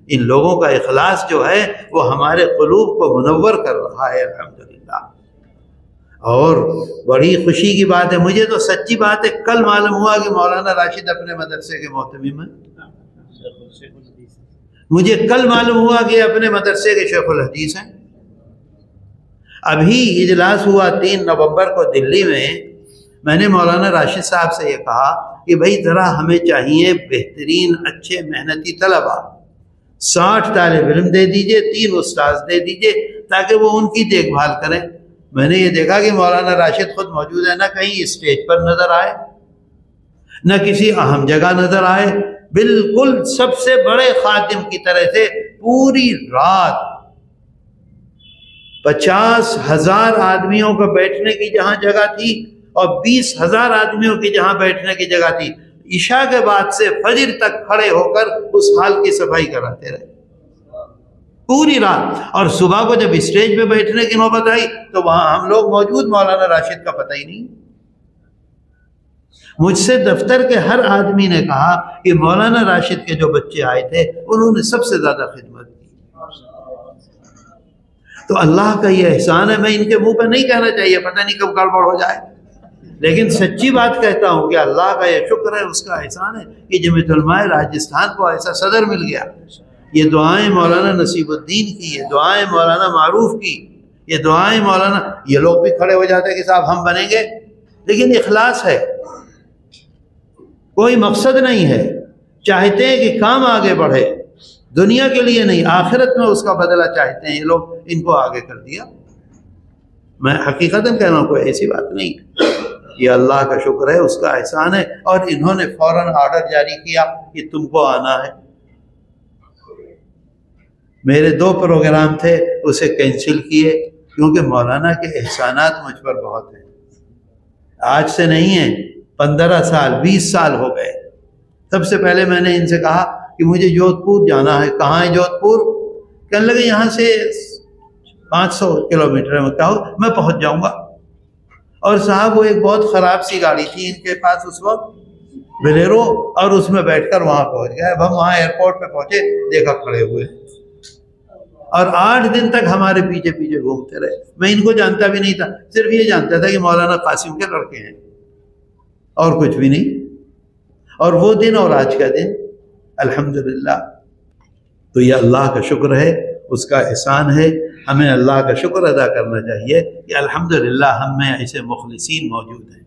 ان لوگوں کا اخلاص جو ہے وہ ہمارے قلوب کو منور کر رہا ہے الحمدللہ۔ اور بڑی خوشی کی بات ہے، مجھے تو سچی بات ہے کل معلوم ہوا کہ مولانا راشد اپنے مدرسے کے محتمم ہیں۔ مجھے کل معلوم ہوا کہ اپنے مدرسے کے شیخ الحدیث ہیں۔ ابھی اجلاس ہوا 3 نومبر کو دلی میں نے مولانا راشد صاحب سے یہ کہا کہ بھائی ذرا ہمیں چاہیے بہترین اچھے محنتی طلباء، 60 طالب علم دے دیجئے، 3 استاذ دے دیجئے تاکہ وہ ان کی دیکھ بھال کریں۔ میں نے یہ دیکھا کہ مولانا راشد خود موجود ہے، نہ کہیں اسٹیج پر نظر آئے، نہ کسی اہم جگہ نظر آئے، بالکل سب سے بڑے خادم کی طرح سے پوری رات 50,000 آدمیوں کو بیٹھنے کی جہاں جگہ تھی اور 20,000 آدمیوں کی جہاں بیٹھنے کی جگہ تھی، عشاء کے بعد سے فجر تک کھڑے ہو کر اس حال کی صفائی کراتے رہے پوری رات۔ اور صبح کو جب اسٹیج پہ بیٹھنے کی نوبت آئی تو وہاں ہم لوگ موجود، مولانا راشد کا پتہ ہی نہیں۔ مجھ سے دفتر کے ہر آدمی نے کہا کہ مولانا راشد کے جو بچے آئے تھے انہوں نے سب سے زیادہ خدمت کی۔ تو اللہ کا یہ احسان ہے، میں ان کے منہ پہ نہیں کہنا چاہیے، پتہ نہیں کب گڑبڑ ہو جائے، لیکن سچی بات کہتا ہوں کہ اللہ کا یہ شکر ہے، اس کا احسان ہے کہ جمعیت علماء راجستھان کو ایسا صدر مل گیا۔ یہ دعائیں مولانا نصیب الدین کی، یہ دعائیں مولانا معروف کی، یہ دعائیں مولانا، یہ لوگ بھی کھڑے ہو جاتے ہیں کہ صاحب ہم بنیں گے، لیکن اخلاص ہے، کوئی مقصد نہیں ہے، چاہتے ہیں کہ کام آگے بڑھے، دنیا کے لیے نہیں، آخرت میں اس کا بدلہ چاہتے ہیں۔ یہ لوگ ان کو آگے کر دیا۔ میں حقیقتاً کہہ رہا ہوں، کوئی ایسی بات نہیں، یہ اللہ کا شکر ہے، اس کا احسان ہے۔ اور انہوں نے فوراً آرڈر جاری کیا کہ تم کو آنا ہے۔ میرے 2 پروگرام تھے، اسے کینسل کیے کیونکہ مولانا کے احسانات مجھ پر بہت ہیں۔ آج سے نہیں ہیں، 15 سال 20 سال ہو گئے۔ سب سے پہلے میں نے ان سے کہا کہ مجھے جودھ پور جانا ہے۔ کہاں ہے جودھ پور؟ کہنے لگے یہاں سے 500 کلومیٹر میں۔ کہا میں پہنچ جاؤں گا۔ اور صاحب وہ ایک بہت خراب سی گاڑی تھی ان کے پاس اس وقت، بلیرو، اور اس میں بیٹھ کر وہاں پہنچ گئے۔ اب ہم وہاں ایئرپورٹ پہ پہنچے، دیکھا کھڑے ہوئے، اور 8 دن تک ہمارے پیچھے پیچھے گھومتے رہے۔ میں ان کو جانتا بھی نہیں تھا، صرف یہ جانتا تھا کہ مولانا قاسم کے لڑکے ہیں، اور کچھ بھی نہیں۔ اور وہ دن اور آج کا دن الحمدللہ۔ تو یہ اللہ کا شکر ہے، اس کا احسان ہے، ہمیں اللہ کا شکر ادا کرنا چاہیے کہ الحمدللہ ہم میں ایسے مخلصین موجود ہیں۔